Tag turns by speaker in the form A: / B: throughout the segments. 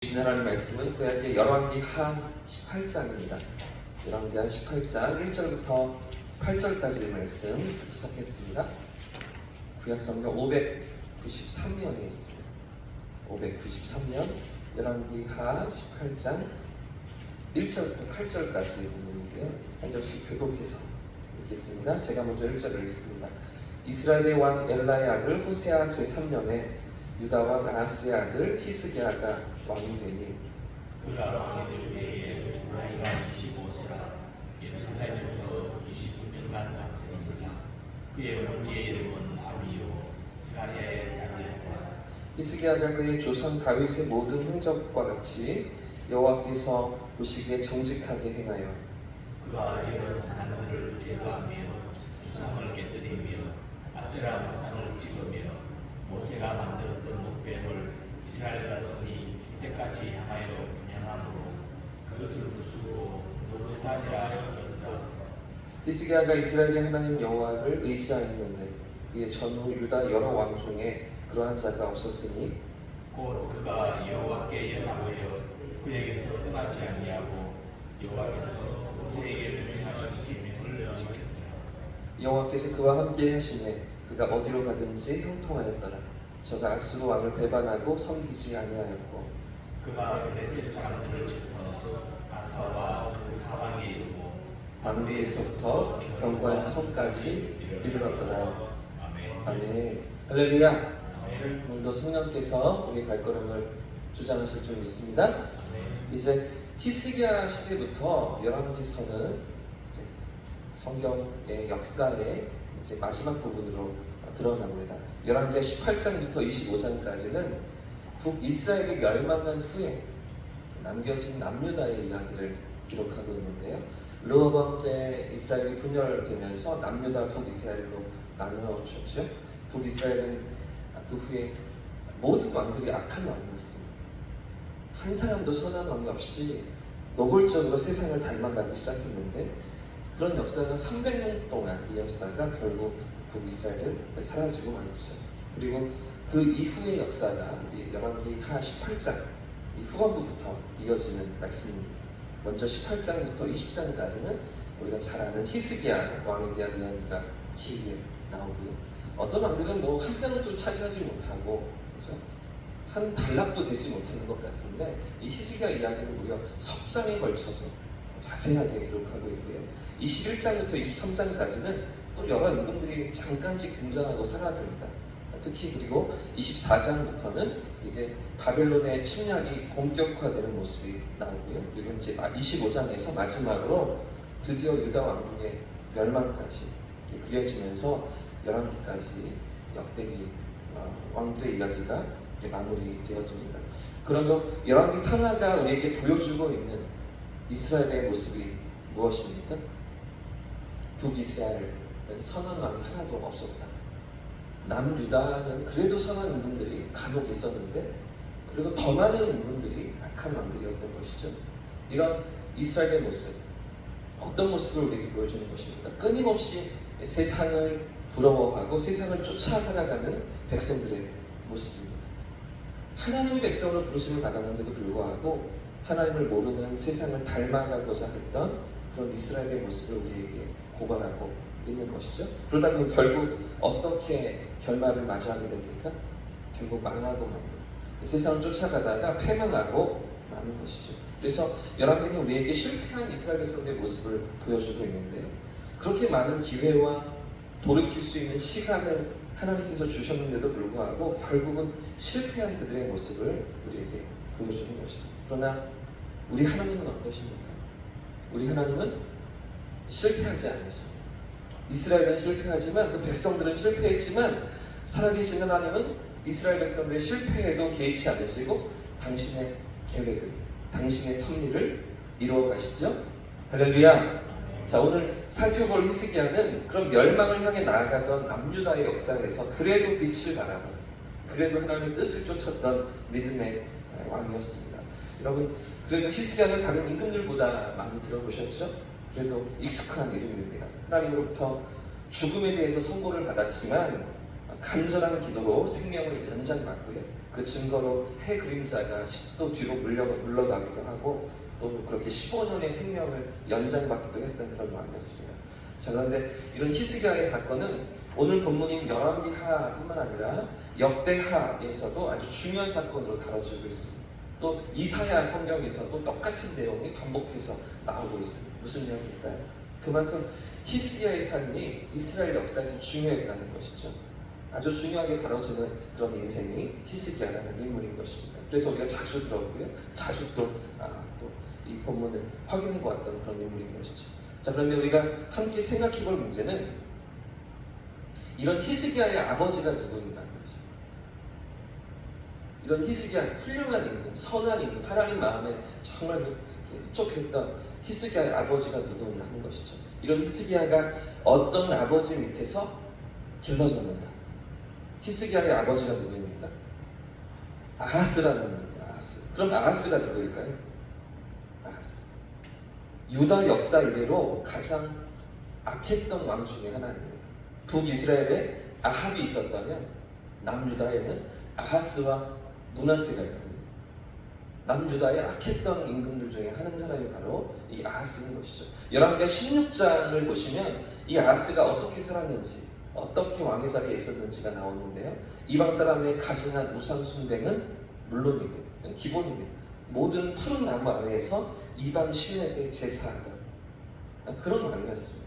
A: 하나님 말씀은 구약의 열왕기하 18장입니다. 열왕기하 18장 1절부터 8절까지의 말씀 시작했습니다. 구약 성경 593년에 있습니다. 593년 열왕기하 18장 1절부터 8절까지 부분인데요. 한 절씩 교독해서 읽겠습니다. 제가 먼저 1절을 읽습니다. 이스라엘의 왕 엘라의 아들 호세아 제3년에 유다 왕 아하스의 아들 히스기야가 왕이 되니
B: 그가 왕이 될 때에 나이가 25세라 예루살렘에서 29년간 왔으니라. 그의 어머니의 이름은 아비요 스가랴의 딸이었다.
A: 히스기야가 그의 조선 다윗의 모든 행적과 같이 여호와께서 보시기에 정직하게 행하여
B: 그가 여러 산나무를 제거하며 주상을 깨뜨리며 아세라 우상을 찍으며 모세가 만들었던 목뱀을 이스라엘 자손이 이때까지 향하여 분양함으로 그것을 부수고 노브스탄이라 일컬었다.
A: 히스기야가 이스라엘의 하나님 여호와를 의지하였는데 그의 전후 유다 여러 왕 중에 그러한 자가 없었으니
B: 곧 그가 여호와께 연합하여 그에게서 떠나지 아니하고 여호와께서 모세에게 명령하신 계명을 지켰더라.
A: 여호와께서 그와 함께 하시매 그가 어디로 가든지 형통하였더라. 저가 아수르 왕을 배반하고 섬기지 아니하였고
B: 그가 블레셋 사람들을 쳐서 아사와 그 사방에 이르고
A: 망대에서부터 경관 성까지 이르렀더라.
B: 아멘.
A: 아멘. 할렐루야.
B: 아멘.
A: 오늘도 성령께서 우리의 발걸음을 주장하실 줄 믿습니다. 이제 히스기야 시대부터 열왕기서는 성경의 역사의 이제 마지막 부분으로 드러납니다. 열왕기하 18장부터 25장까지는 북이스라엘이 멸망한 후에 남겨진 남유다의 이야기를 기록하고 있는데요. 르호보암 때 이스라엘이 분열되면서 남유다 북이스라엘로 나누어졌죠. 북이스라엘은 그 후에 모든 왕들이 악한 왕이었습니다. 한 사람도 선한 왕이 없이 노골적으로 세상을 닮아가기 시작했는데 그런 역사가 300년 동안 이어지다가 결국 북이스라엘은 사라지고 말이죠. 그리고 그 이후의 역사가 열왕기하 18장 이 후반부부터 이어지는 말씀입니다. 먼저 18장부터 20장까지는 우리가 잘 아는 히스기야 왕에 대한 이야기가 길게 나오고요. 어떤 왕들은 뭐 한 장을 좀 차지하지 못하고 그렇죠? 한 단락도 되지 못하는 것 같은데 이 히스기야 이야기는 무려 석 장에 걸쳐서 자세하게 기록하고 있고요. 21장부터 23장까지는 또 여러 임금들이 잠깐씩 등장하고 사라진다. 특히 그리고 24장부터는 이제 바벨론의 침략이 본격화되는 모습이 나오고요. 그리고 이제 25장에서 마지막으로 드디어 유다 왕국의 멸망까지 그려지면서 열왕기까지 역대기 왕들의 이야기가 마무리되어집니다. 그러면 열왕기 산하가 우리에게 보여주고 있는 이스라엘의 모습이 무엇입니까? 북이스라엘은 선한 왕이 하나도 없었다. 남유다는 그래도 선한 임금들이 간혹 있었는데 그래도 더 많은 임금들이 악한 왕들이었던 것이죠. 이런 이스라엘의 모습, 어떤 모습을 우리에게 보여주는 것입니까? 끊임없이 세상을 부러워하고 세상을 쫓아 살아가는 백성들의 모습입니다. 하나님의 백성으로 부르심을 받았는데도 불구하고 하나님을 모르는 세상을 닮아가고자 했던 그런 이스라엘의 모습을 우리에게 고발하고 있는 것이죠. 그러다 보면 결국 어떻게 결말을 맞이하게 됩니까? 결국 망하고 맙니다. 세상을 쫓아가다가 패망하고 마는 것이죠. 그래서 열왕기는 우리에게 실패한 이스라엘 백성의 모습을 보여주고 있는데요. 그렇게 많은 기회와 돌이킬 수 있는 시간을 하나님께서 주셨는데도 불구하고 결국은 실패한 그들의 모습을 우리에게 보여주는 것입니다. 그러나 우리 하나님은 어떠십니까? 우리 하나님은 실패하지 않으십니다. 이스라엘은 실패하지만 그 백성들은 실패했지만 살아계신 하나님은 이스라엘 백성들의 실패에도 개의치 않으시고 당신의 계획을, 당신의 섭리를 이루어 가시죠. 할렐루야. 자, 오늘 살펴볼 히스기야는 그런 멸망을 향해 나아가던 남유다의 역사에서 그래도 빛을 발하던, 그래도 하나님의 뜻을 쫓았던 믿음의 왕이었습니다. 여러분, 그래도 히스기야는 다른 임금들보다 많이 들어보셨죠? 그래도 익숙한 이름입니다. 하나님으로부터 죽음에 대해서 선고를 받았지만 간절한 기도로 생명을 연장받고요. 그 증거로 해 그림자가 또 뒤로 물러가기도 하고 또 그렇게 15년의 생명을 연장받기도 했던 그런 왕이었습니다. 자, 그런데 이런 히스기야의 사건은 오늘 본문인 열왕기하뿐만 아니라 역대하에서도 아주 중요한 사건으로 다뤄지고 있습니다. 또 이사야 성경에서도 똑같은 내용이 반복해서 나오고 있습니다. 무슨 내용일까요? 그만큼 히스기야의 삶이 이스라엘 역사에서 중요했다는 것이죠. 아주 중요하게 다뤄지는 그런 인생이 히스기야라는 인물인 것입니다. 그래서 우리가 자주 들었고요, 자주 또 이 본문을 확인해 보았던 그런 인물인 것이죠. 자, 그런데 우리가 함께 생각해 볼 문제는 이런 히스기야의 아버지가 누구인가 하는 거죠. 이런 히스기야, 훌륭한 임금, 선한 임금, 하나님 마음에 정말 흡족했던 히스기야의 아버지가 누구인가 하는 것이죠. 이런 히스기야가 어떤 아버지 밑에서 길러졌는가? 히스기야의 아버지가 누구입니까? 아하스라는 분입니다. 아하스. 그럼 아하스가 누구일까요? 아하스. 유다 역사 이래로 가장 악했던 왕 중에 하나입니다. 북이스라엘에 아합이 있었다면 남유다에는 아하스와 므낫세가 있거든요. 남유다의 악했던 임금들 중에 한 사람이 바로 이 아하스인 것이죠. 열왕기하 16장을 보시면 이 아하스가 어떻게 살았는지, 어떻게 왕의 자리에 있었는지가 나오는데요. 이방 사람의 가증한 우상 숭배는 물론이고요, 기본입니다. 모든 푸른 나무 아래에서 이방 신에게 제사하던 그런 왕이었습니다.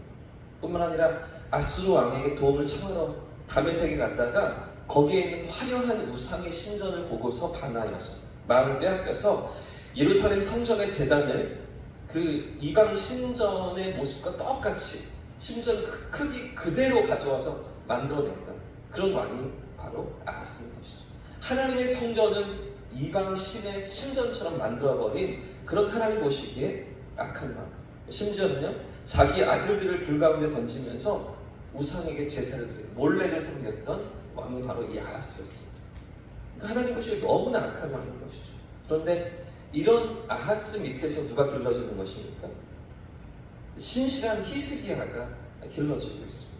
A: 뿐만 아니라 아수르 왕에게 도움을 청하러 다메섹에 갔다가 거기에 있는 화려한 우상의 신전을 보고서 반하여서 마음을 빼앗겨서 예루살렘 성전의 제단을 그 이방 신전의 모습과 똑같이 심지어 크기 그대로 가져와서 만들어냈던 그런 왕이 바로 아하스인 것이죠. 하나님의 성전은 이방 신의 신전처럼 만들어버린 그런 하나님 보시기에 악한 왕. 심지어는요, 자기 아들들을 불 가운데 던지면서 우상에게 제사를 드리고 몰래를 섬겼던 왕이 바로 이 아하스였습니다. 그러니까 하나님 보시기에 너무나 악한 왕인 것이죠. 그런데 이런 아하스 밑에서 누가 길러지는 것입니까? 신실한 히스기야가 길러지고 있습니다.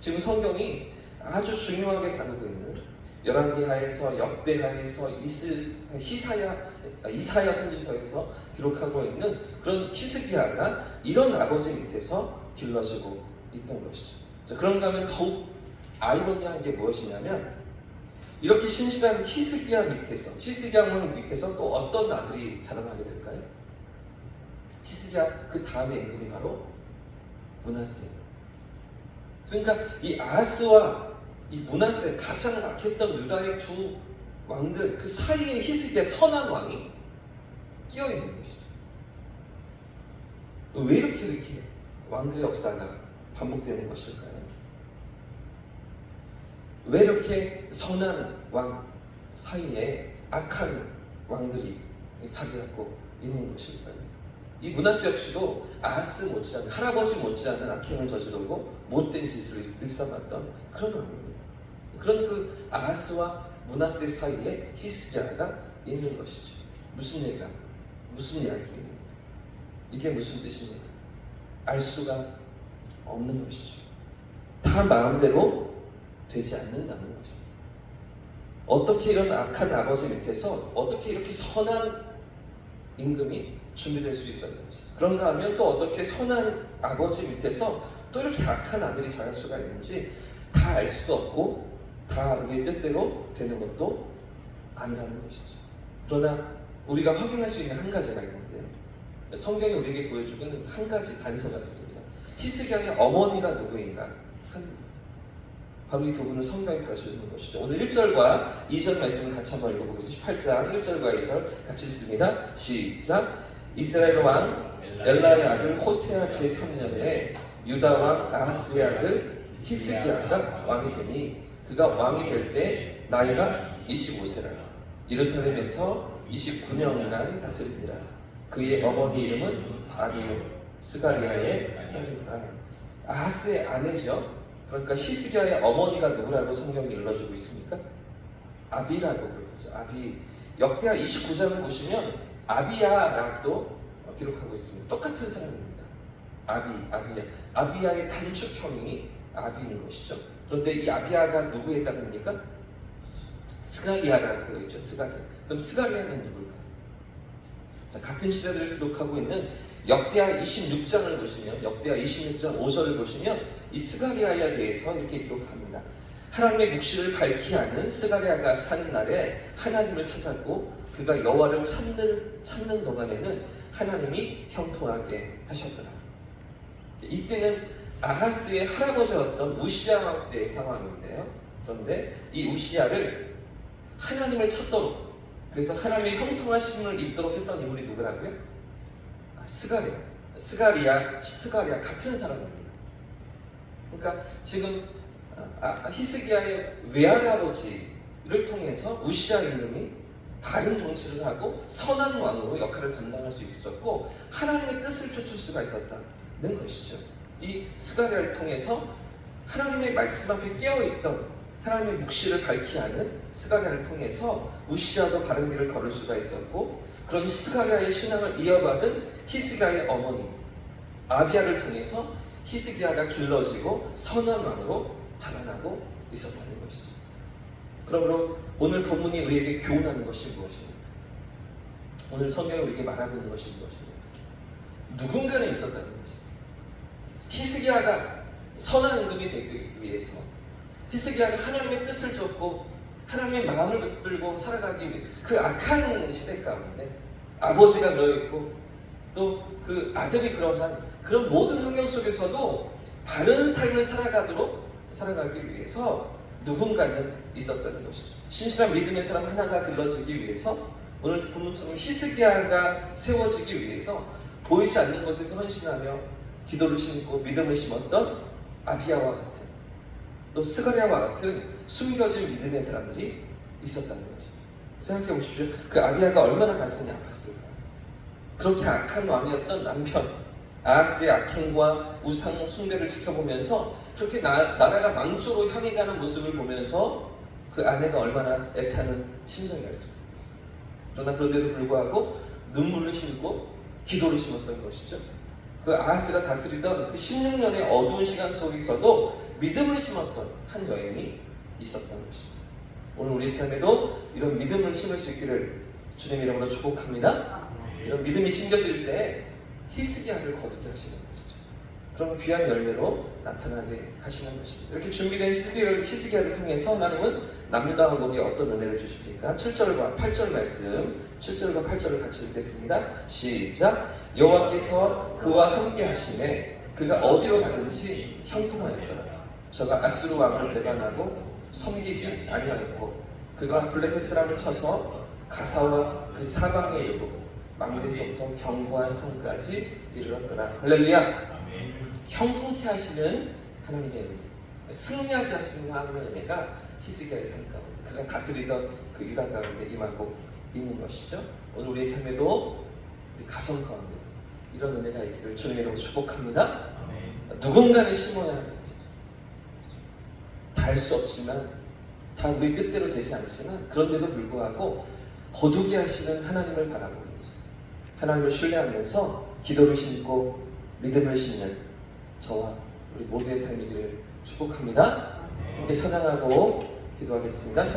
A: 지금 성경이 아주 중요하게 다루고 있는 열왕기하에서 역대하에서 이사야 선지서에서 기록하고 있는 그런 히스기야가 이런 아버지 밑에서 길러지고 있던 것이죠. 자, 그런가 하면 더욱 아이러니한 게 무엇이냐면 이렇게 신실한 히스기야 왕 밑에서 또 어떤 아들이 자라나게 될까요? 히스기야 그 다음에 임금이 바로 므낫세입니다. 그러니까 이 아하스와 이 므낫세, 가장 악했던 유다의 두 왕들 그 사이에 히스기야 선한 왕이 끼어 있는 것이죠. 왜 이렇게 왕들의 역사가 반복되는 것일까요? 왜 이렇게 선한 왕 사이에 악한 왕들이 자리 잡고 있는 것일까요? 이 므낫세 역시도 아하스 못지않은, 할아버지 못지않은 악행을 저지르고 못된 짓을 일삼았던 그런 왕입니다. 그런 그 아하스와 므낫세 사이에 히스기야가 있는 것이죠. 무슨 이야기입니까? 이게 무슨 뜻입니까? 알 수가 없는 것이죠. 다 마음대로 되지 않는다는 것입니다. 어떻게 이런 악한 아버지 밑에서 어떻게 이렇게 선한 임금이 준비될 수 있었는지, 그런가 하면 또 어떻게 선한 아버지 밑에서 또 이렇게 악한 아들이 자랄 수가 있는지 다 알 수도 없고 다 우리의 뜻대로 되는 것도 아니라는 것이죠. 그러나 우리가 확인할 수 있는 한 가지가 있는데요, 성경이 우리에게 보여주고 있는 한 가지 단서가 있습니다. 히스기야의 어머니가 누구인가 하는 것, 바로 이 부분을 성경이 가르쳐주는 것이죠. 오늘 1절과 2절 말씀을 같이 한번 읽어보겠습니다. 18장 1절과 2절 같이 읽습니다. 시작. 이스라엘 왕 엘라의 아들 호세아 제3년에 유다 왕 아하스의 아들 히스기야가 왕이 되니 그가 왕이 될 때 나이가 25세라. 예루살렘에서 29년간 다스리니라. 그의 어머니 이름은 아비요 스가리아의 딸이더라. 아하스의 아내죠. 그러니까 히스기야의 어머니가 누구라고 성경이 일러주고 있습니까? 아비라고 그러죠. 아비. 역대하 29장을 보시면 아비야라고도 기록하고 있습니다. 똑같은 사람입니다. 아비야의 단축형이 아비인 것이죠. 그런데 이 아비야가 누구의 딸입니까? 스가리아라고 되어 있죠. 스가리아. 그럼 스가리아는 누굴까? 자, 같은 시대를 기록하고 있는 역대하 26장을 보시면, 역대하 26장 5절을 보시면 이 스가리아에 대해서 이렇게 기록합니다. 하나님의 묵시를 밝히 하는 스가리아가 사는 날에 하나님을 찾았고 그가 여호와를 찾는 동안에는 하나님이 형통하게 하셨더라. 이때는 아하스의 할아버지였던 우시야 왕 때의 상황인데요. 그런데 이 우시야를 하나님을 찾도록, 그래서 하나님의 형통하심을 입도록 했던 인물이 누구라고요? 스가리아 같은 사람입니다. 그러니까 지금 히스기야의 외할아버지를 통해서 우시야 이름이 바른 정치를 하고 선한 왕으로 역할을 감당할 수 있었고 하나님의 뜻을 쫓을 수가 있었다는 것이죠. 이 스가리아를 통해서 하나님의 말씀 앞에 깨어있던 하나님의 묵시를 밝히 하는 스가리아를 통해서 우시야도 바른 길을 걸을 수가 있었고, 그런 스가리아의 신앙을 이어받은 히스기야의 어머니 아비야를 통해서 히스기야가 길러지고 선한 왕으로 자라나고 있었다는 것이죠. 그러므로 오늘 본문이 우리에게 교훈하는 것이 무엇입니까? 오늘 성경이 우리에게 말하고 있는 것이 무엇입니까? 누군가는 있었다는 것입니다. 히스기야가 선한 임금이 되기 위해서, 히스기야가 하나님의 뜻을 쫓고 하나님의 마음을 붙들고 살아가기 위해 그 악한 시대 가운데 아버지가 누워있고 또 그 아들이 그런 모든 환경 속에서도 바른 삶을 살아가기 위해서 누군가는 있었다는 것이죠. 신실한 믿음의 사람 하나가 길러지기 위해서, 오늘 본문처럼 히스기야가 세워지기 위해서 보이지 않는 것에서 헌신하며 기도를 심고 믿음을 심었던 아비야와 같은, 또 스가리아와 같은 숨겨진 믿음의 사람들이 있었다는 것입니다. 생각해 보십시오. 그 아비야가 얼마나 가슴이 아팠을까? 그렇게 악한 왕이었던 남편 아하스의 악행과 우상 숭배를 지켜보면서 그렇게 나라가 망조로 향해 가는 모습을 보면서 그 아내가 얼마나 애타는 심정이 알 수가 있어요. 그러나 그런데도 불구하고 눈물을 심고 기도를 심었던 것이죠. 그 아하스가 다스리던 그 16년의 어두운 시간 속에서도 믿음을 심었던 한 여인이 있었던 것입니다. 오늘 우리 삶에도 이런 믿음을 심을 수 있기를 주님 이름으로 축복합니다. 이런 믿음이 심겨질 때 히스기야를 거두게 하시는 것이죠. 그런 귀한 열매로 나타나게 하시는 것입니다. 이렇게 준비된 히스기야를 통해서 하나님은 남유다 왕국에 어떤 은혜를 주십니까? 7절과 8절 말씀, 7절과 8절을 같이 읽겠습니다. 시작. 여호와께서 그와 함께 하시매 그가 어디로 가든지 형통하였더라. 저가 아수르 왕을 배반하고 섬기지 아니하였고 그가 블레셋 사람을 쳐서 가사와 그 사방에 이르고 망대서부터 견고한 성까지 이르렀더라. 할렐루야. 형통케 하시는 하나님의 은혜, 승리하게 하시는 하나님의 은혜가 히스기야의 삶 가운데, 그가 다스리던 그 유다 가운데 임하고 있는 것이죠. 오늘 우리의 삶에도 우리 가정 가운데도 이런 은혜가 있기를 주님 이름으로 축복합니다. 누군가는 심어야 하는 것이죠. 다 할 수 없지만, 다 우리 뜻대로 되지 않지만, 그런데도 불구하고 거두게 하시는 하나님을 바라보면서, 하나님을 신뢰하면서 기도를 심고 믿음을 심는 저와 우리 모두의 삶이기를 축복합니다. 함께 찬양하고 기도하겠습니다.